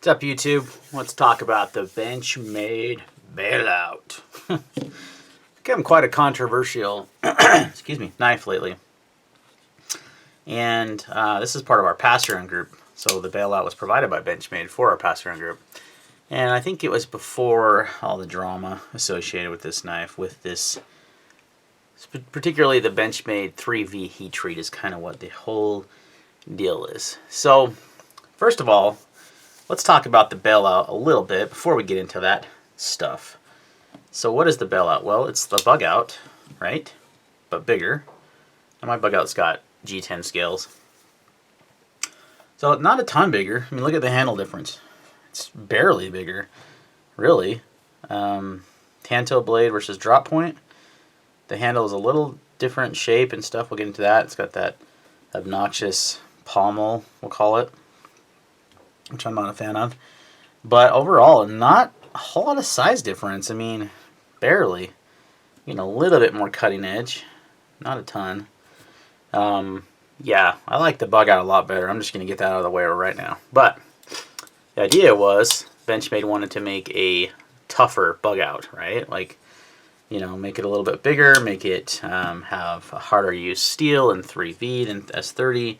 What's up, YouTube? Let's talk about the Benchmade Bailout. Become quite a controversial excuse me, knife lately. And this is part of our pass-around group. So the Bailout was provided by Benchmade for our pass-around group. And I think it was before all the drama associated with this knife, with this, particularly the Benchmade 3V heat treat is kind of what the whole deal is. So, first of all, let's talk about the Bailout a little bit before we get into that stuff. So what is the Bailout? Well, it's the bug out, right? But bigger. And my bug out's got G10 scales. So not a ton bigger. I mean, look at the handle difference. It's barely bigger, really. Tanto blade versus drop point. The handle is a little different shape and stuff. We'll get into that. It's got that obnoxious pommel, we'll call it, which I'm not a fan of. But overall, not a whole lot of size difference. I mean, barely. You know, a little bit more cutting edge. Not a ton. Yeah, I like the bug out a lot better. I'm just going to get that out of the way right now. But the idea was Benchmade wanted to make a tougher bug out, right? Like, you know, make it a little bit bigger, make it have a harder use steel in 3V than S30.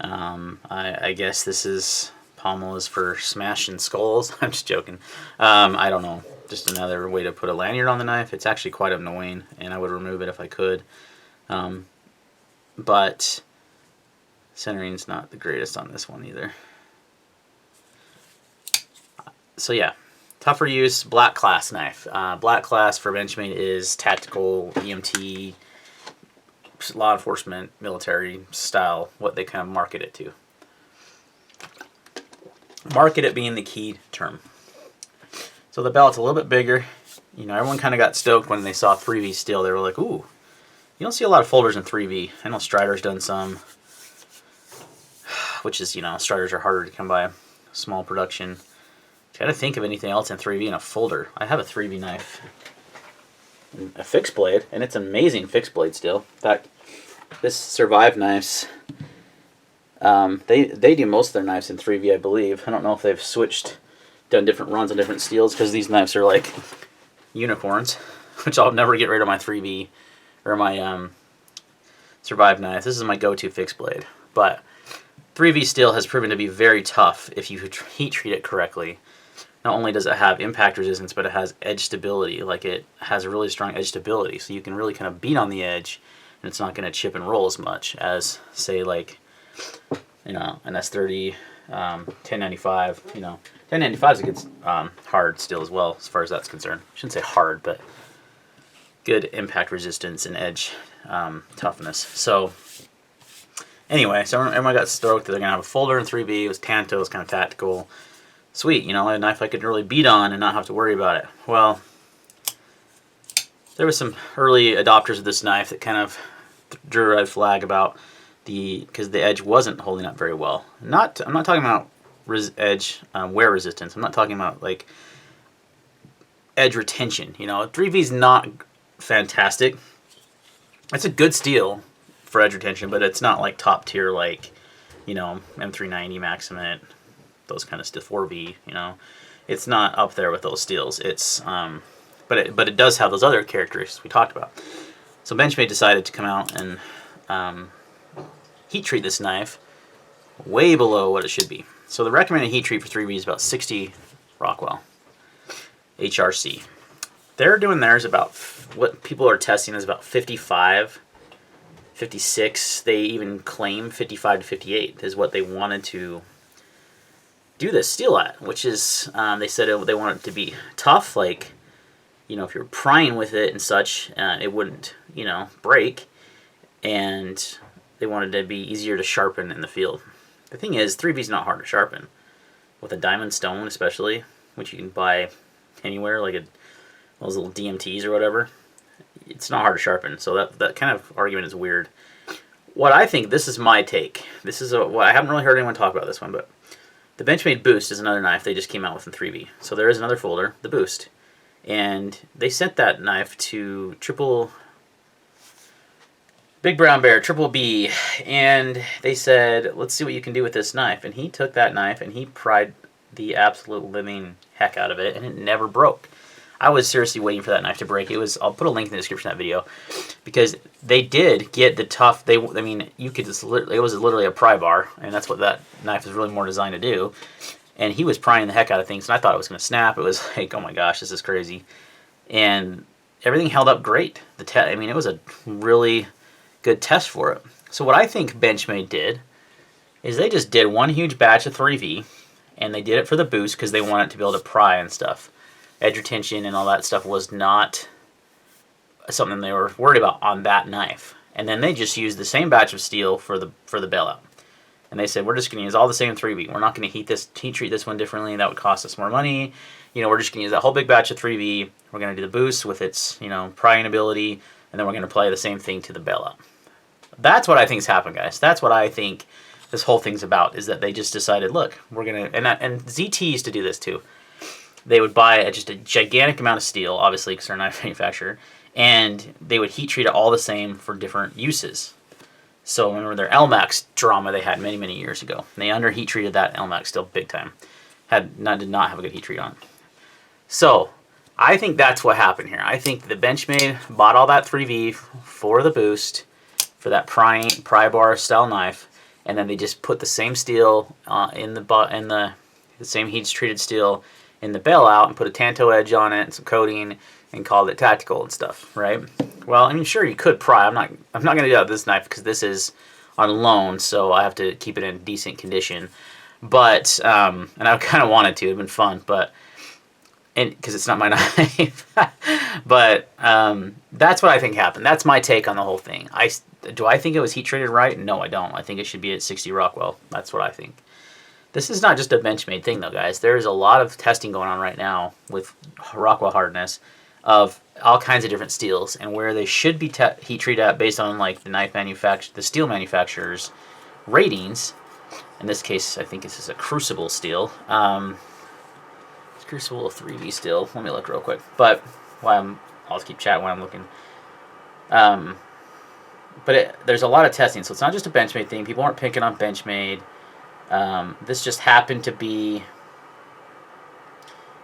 I guess this is, pommel is for smashing skulls. I'm just joking. I don't know. Just another way to put a lanyard on the knife. It's actually quite annoying, and I would remove it if I could. But centering's not the greatest on this one either. So yeah, tougher use, black class knife. Black class for Benchmade is tactical, EMT, law enforcement, military style, what they kind of market it to. Market it being the key term. So the belt's a little bit bigger. You know, everyone kind of got stoked when they saw 3V steel. They were like, ooh, you don't see a lot of folders in 3V. I know Strider's done some, which is, you know, Striders are harder to come by, small production. Try to think of anything else in 3V in a folder. I have a 3V knife, a fixed blade, and it's an amazing fixed blade still. In fact, this Survive knives, they do most of their knives in 3V, I believe. I don't know if they've switched, done different runs on different steels, because these knives are like unicorns, which I'll never get rid of my 3V, or my Survive knife. This is my go-to fixed blade. But 3V steel has proven to be very tough if you heat treat it correctly. Not only does it have impact resistance, but it has edge stability. Like, it has a really strong edge stability, so you can really kind of beat on the edge, and it's not going to chip and roll as much as, say, like, you know, an S30, 1095. You know, 1095 is a good hard steel as well, as far as that's concerned. I shouldn't say hard, but good impact resistance and edge toughness. So anyway, so everyone got stoked that they're going to have a folder in 3V. It was Tanto, it was kind of tactical. Sweet, you know, a knife I could really beat on and not have to worry about it. Well, there was some early adopters of this knife that kind of drew a red flag about because the edge wasn't holding up very well. I'm not talking about edge wear resistance. I'm not talking about like edge retention. You know, 3V is not fantastic. It's a good steel for edge retention, but it's not like top tier, like, you know, M390 Maximate, those kind of steel, 4V, you know. It's not up there with those steels. It's but it does have those other characteristics we talked about. So Benchmade decided to come out and heat treat this knife way below what it should be. So the recommended heat treat for 3V is about 60 Rockwell HRC. They're doing theirs about, what people are testing is about 55, 56. They even claim 55 to 58 is what they wanted to do this steel at, which is, they said they want it to be tough, like, you know, if you're prying with it and such, it wouldn't, you know, break, and they wanted it to be easier to sharpen in the field. The thing is, 3V is not hard to sharpen. With a diamond stone especially, which you can buy anywhere, like those little DMTs or whatever, it's not hard to sharpen, so that kind of argument is weird. What I think, this is my take, this is what I haven't really heard anyone talk about this one, but the Benchmade Boost is another knife they just came out with in 3V. So there is another folder, the Boost. And they sent that knife to Big Brown Bear, Triple B, and they said, let's see what you can do with this knife. And he took that knife and he pried the absolute living heck out of it, and it never broke. I was seriously waiting for that knife to break. I'll put a link in the description of that video, because they did get the tough. I mean, you could just it was literally a pry bar, and that's what that knife is really more designed to do. And he was prying the heck out of things, and I thought it was going to snap. It was like, oh my gosh, this is crazy. And everything held up great. I mean, it was a really good test for it. So what I think Benchmade did is they just did one huge batch of 3V, and they did it for the boost because they wanted it to be able to pry and stuff. Edge retention and all that stuff was not something they were worried about on that knife. And then they just used the same batch of steel for the bailout. And they said, we're just going to use all the same 3V. We're not going to heat treat this one differently. That would cost us more money. You know, we're just going to use that whole big batch of 3V. We're going to do the boost with its, you know, prying ability, and then we're going to apply the same thing to the bailout. That's what I think's happened, guys. That's what I think this whole thing's about, is that they just decided, look, we're going to, and ZT used to do this too. They would buy just a gigantic amount of steel, obviously, because they're a knife manufacturer, and they would heat treat it all the same for different uses. So remember their LMAX drama they had many, many years ago. They under heat treated that LMAX steel big time. Did not have a good heat treat on it. So I think that's what happened here. I think the Benchmade bought all that 3V for the boost, for that pry bar style knife, and then they just put the same steel in the same heat treated steel in the bailout, and put a tanto edge on it and some coating, and called it tactical and stuff, right? Well, I mean, sure, you could pry. I'm not going to do that with this knife because this is on loan, so I have to keep it in decent condition. But and I kind of wanted to. It'd been fun, but because it's not my knife. But that's what I think happened. That's my take on the whole thing. Do I think it was heat treated right? No, I don't. I think it should be at 60 Rockwell. That's what I think. This is not just a Benchmade thing, though, guys. There's a lot of testing going on right now with Rockwell hardness of all kinds of different steels, and where they should be heat treated at based on like the steel manufacturers' ratings. In this case, I think this is a Crucible steel. It's Crucible 3V steel. Let me look real quick. But I'll just keep chatting while I'm looking. But there's a lot of testing, so it's not just a Benchmade thing. People aren't picking on Benchmade. This just happened to be,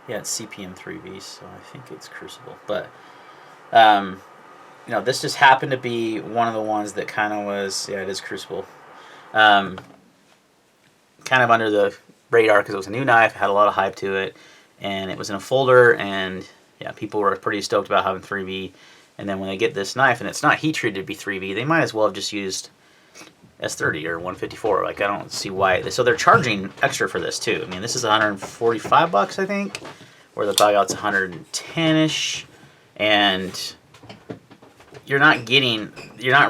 yeah, it's CPM 3V, so I think it's Crucible. But, you know, this just happened to be one of the ones that kind of was, yeah, it is Crucible. Kind of under the radar because it was a new knife, had a lot of hype to it, and it was in a folder, and yeah, people were pretty stoked about having 3V. And then when they get this knife and it's not heat treated to be 3V, they might as well have just used S30 or 154. Like, I don't see why. So they're charging extra for this too. I mean, this is 145 bucks, I think, where the Bailout's 110-ish, and you're not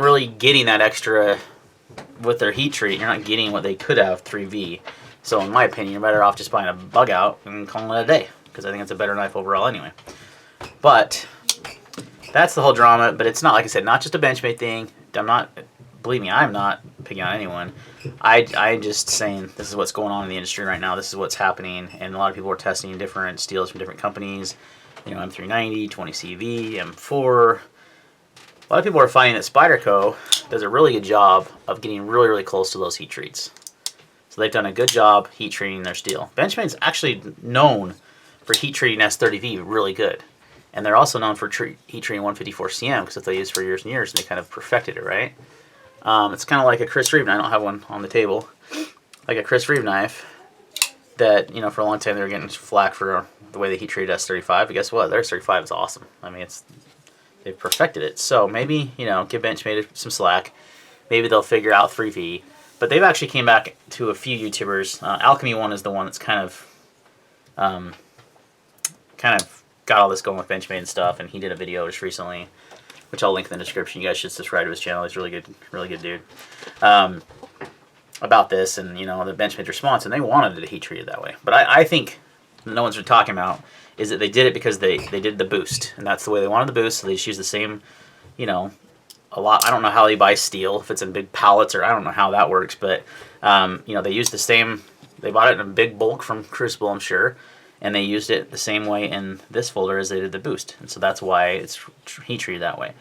really getting that extra with their heat treat. You're not getting what they could have 3V. So in my opinion, you're better off just buying a bug out and calling it a day, because I think it's a better knife overall anyway. But that's the whole drama. But it's not, like I said, not just a Benchmade thing. Believe me, I'm not picking on anyone. I'm just saying this is what's going on in the industry right now. This is what's happening, and a lot of people are testing different steels from different companies. You know, M390, 20CV, M4. A lot of people are finding that Spyderco does a really good job of getting really, really close to those heat treats. So they've done a good job heat treating their steel. Benchmade's actually known for heat treating S30V really good. And they're also known for heat treating 154CM, because if they used it for years and years, and they kind of perfected it, right? It's kind of like a Chris Reeve knife. I don't have one on the table. Like a Chris Reeve knife that, you know, for a long time they were getting flack for the way they heat treated S35. But guess what? Their S35 is awesome. I mean, they've perfected it. So maybe, you know, give Benchmade some slack. Maybe they'll figure out 3V. But they've actually came back to a few YouTubers. Alchemy One is the one that's kind of got all this going with Benchmade and stuff, and he did a video just recently, which I'll link in the description. You guys should subscribe to his channel. He's a really good dude. About this, and you know, the Benchmade response, and they wanted it to heat treated that way. But I think no one's been talking about is that they did it because they did the boost, and that's the way they wanted the boost. So they just use the same, you know, a lot. I don't know how they buy steel, if it's in big pallets, or I don't know how that works, but you know, they use the same. They bought it in a big bulk from Crucible, I'm sure. And they used it the same way in this folder as they did the boost. And so that's why it's heat treated that way.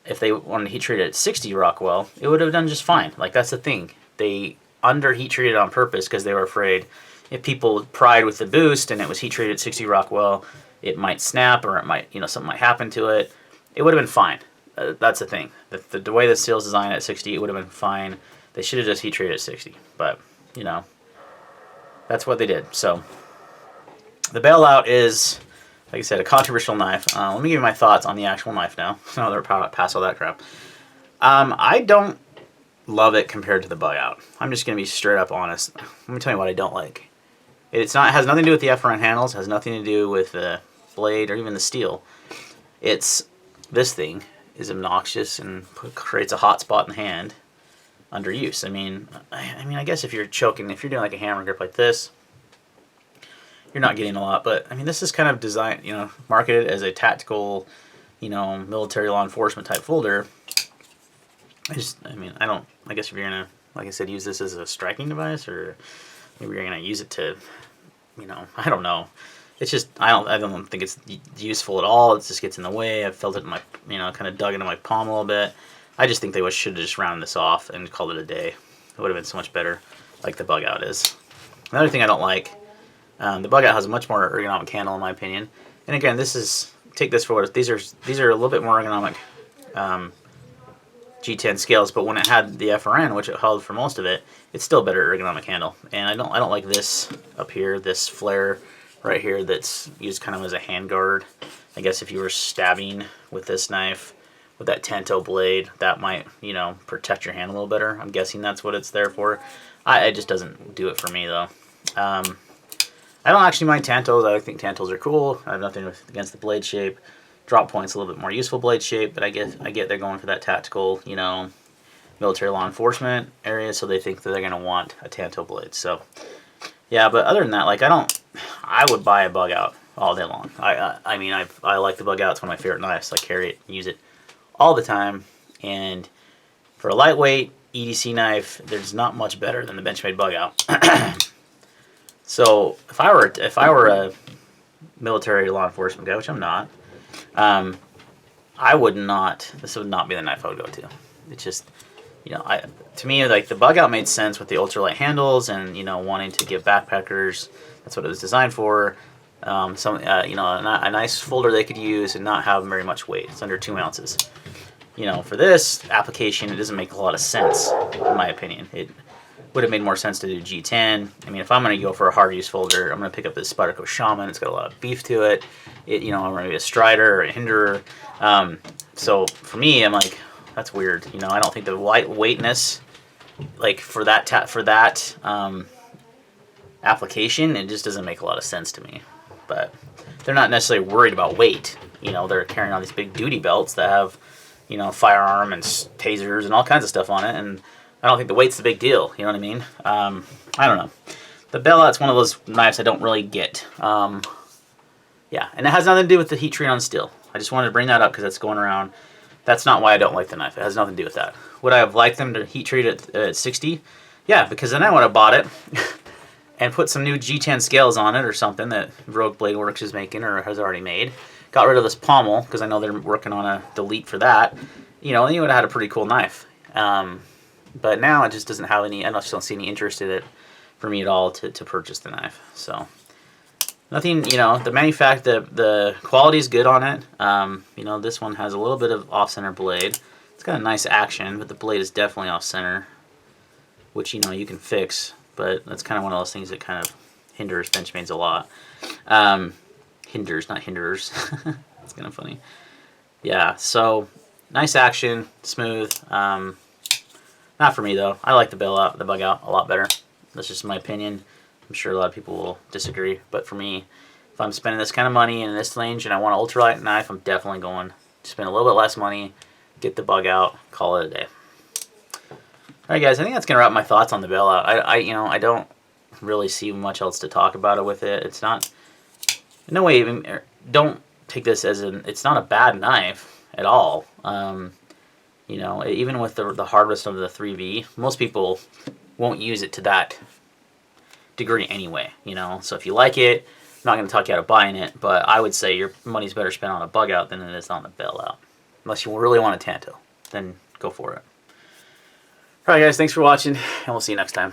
If they wanted to heat treat it at 60 Rockwell, it would have done just fine. Like, that's the thing. They under heat treated on purpose because they were afraid if people pried with the boost and it was heat treated at 60 Rockwell, it might snap, or it might, something might happen to it. It would have been fine. That's the thing. The way the steel's designed at 60, it would have been fine. They should have just heat treated at 60, but that's what they did. So the Bailout is, like I said, a controversial knife. Let me give you my thoughts on the actual knife now. Now that we're past all that crap. I don't love it compared to the Bug Out. I'm just going to be straight up honest. Let me tell you what I don't like. It has nothing to do with the FRN handles. Has nothing to do with the blade or even the steel. This thing is obnoxious and creates a hot spot in the hand under use. I mean, I guess if you're choking, if you're doing like a hammer grip like this, you're not getting a lot. But I mean, this is kind of designed, marketed as a tactical, military law enforcement type folder. I guess if you're gonna, like I said, use this as a striking device, or maybe you're gonna use it to, I don't know. It's just, I don't think it's useful at all. It just gets in the way. I've felt it in my, kind of dug into my palm a little bit. I just think they should have just rounded this off and called it a day. It would have been so much better, like the Bug Out is. Another thing I don't like, the Bug Out has a much more ergonomic handle in my opinion. And again, take this for what these are a little bit more ergonomic G10 scales, but when it had the FRN, which it held for most of it, it's still a better ergonomic handle. And I don't like this up here, this flare right here that's used kind of as a hand guard. I guess if you were stabbing with this knife with that Tanto blade, that might, protect your hand a little better. I'm guessing that's what it's there for. It just doesn't do it for me though. I don't actually mind Tantos. I think Tantos are cool. I have nothing against the blade shape. Drop point's a little bit more useful blade shape, but I get they're going for that tactical, military law enforcement area, so they think that they're gonna want a Tanto blade. So yeah, but other than that, like I would buy a Bug Out all day long. I like the Bug Out. It's one of my favorite knives. I carry it, use it all the time, and for a lightweight EDC knife, there's not much better than the Benchmade Bug Out. So if I were a military law enforcement guy, which I'm not, this would not be the knife I would go to. It's just, to me, like the Bug Out made sense with the ultralight handles and, wanting to give backpackers, that's what it was designed for. A nice folder they could use and not have very much weight. It's under 2 ounces. For this application, it doesn't make a lot of sense, in my opinion. It would have made more sense to do G10. I mean, if I'm going to go for a hard use folder, I'm going to pick up this Spyderco Shaman. It's got a lot of beef to it. I'm going to be a Strider or a Hinderer. So for me, I'm like, that's weird. I don't think the lightweightness, like for that application, it just doesn't make a lot of sense to me. But they're not necessarily worried about weight. They're carrying all these big duty belts that have, firearm and tasers and all kinds of stuff on it, and I don't think the weight's the big deal. You know what I mean? I don't know. The Bailout's one of those knives I don't really get. Yeah, and it has nothing to do with the heat treat on steel. I just wanted to bring that up because that's going around. That's not why I don't like the knife. It has nothing to do with that. Would I have liked them to heat treat it at 60? Yeah, because then I would have bought it and put some new G10 scales on it or something that Rogue Blade Works is making or has already made. Got rid of this pommel because I know they're working on a delete for that. And you would have had a pretty cool knife. But now it just doesn't have any, I just don't see any interest in it for me at all to purchase the knife. So nothing, the quality is good on it. This one has a little bit of off-center blade. It's got a nice action, but the blade is definitely off-center, which, you can fix, but that's kind of one of those things that kind of hinders Benchmades a lot. Hinders, not hinderers. It's kind of funny. Yeah, so nice action, smooth. Not for me though. I like the Bug Out a lot better. That's just my opinion. I'm sure a lot of people will disagree, but for me, if I'm spending this kind of money in this range and I want an ultralight knife, I'm definitely going to spend a little bit less money, get the Bug Out, call it a day. Alright guys, I think that's going to wrap my thoughts on the Bailout. I don't really see much else to talk about it with it. It's not, no way, even, don't take this as it's not a bad knife at all. Even with the hardest of the 3V, most people won't use it to that degree anyway, So if you like it, I'm not going to talk you out of buying it, but I would say your money's better spent on a Bug Out than it is on a Bailout. Unless you really want a Tanto, then go for it. Alright guys, thanks for watching, and we'll see you next time.